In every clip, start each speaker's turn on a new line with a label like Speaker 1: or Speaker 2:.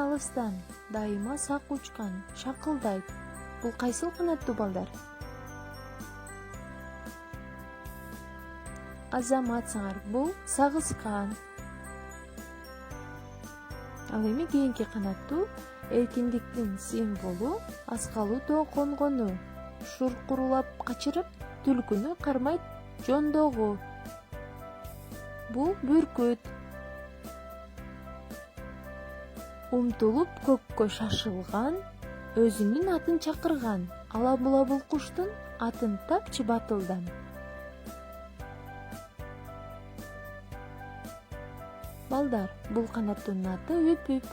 Speaker 1: алыстан, дайыма сак учкан, шакылдайт. Бул кайсыл канаттуу балдар? Азамат сыңар, бул сагыскан. Ал эми кийинки канаттуу эркиндиктин символу аскалуу тоо конгону, шуркурулап качырып, түлкүнү кармайт жондогу. Бул бүркүт. Умтулуп көккө шашылган, өзүнүн атын чакырган. Ала була бул куштун атын тапчы батылдан. Балдар, бул канаттын аты үп-үп.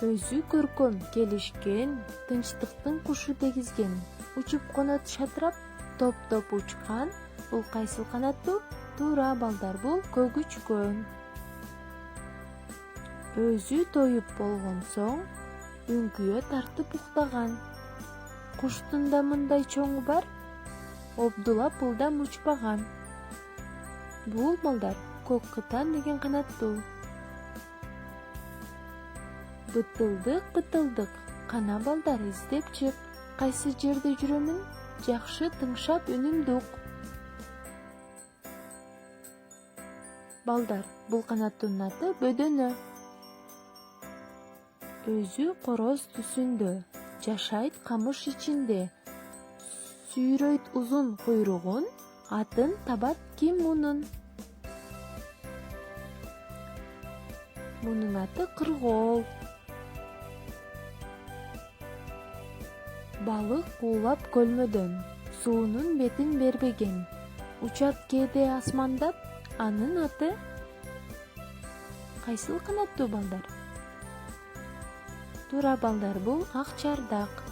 Speaker 1: Өзү көркөм, келишкен, тынчтыктын кушу дегизген. Учуп конот шатырап, топ-топ учкан. Бул кайсыл канаттуу? Туура балдар, бул көгүчкөн. Өзү тоюп болгон соң, үңкүйө тартып уктаган. Куштун да мындай чоңу бар, обдулап ылдам учпаган. Бул балдар көк кытан деген канаттуу. Бытылдык, кана балдар издеп чык. Кайсы жерде жүрөмүн? Жакшы тыңшап үнүмдү ук. Балдар, бул канаттын аты бөдөнө. Өзү короз түсүндө, жашайт камыш ичинде. Сүйрөйт узун куйругун, атын табат ким мунун? Мунун аты кыргоол. Балык куулап көлмөдөн, суунун бетин бербеген. Учат кээде асмандап, анын аты кайсыл канаттуу балдар? Туура балдар, бул ак чардак.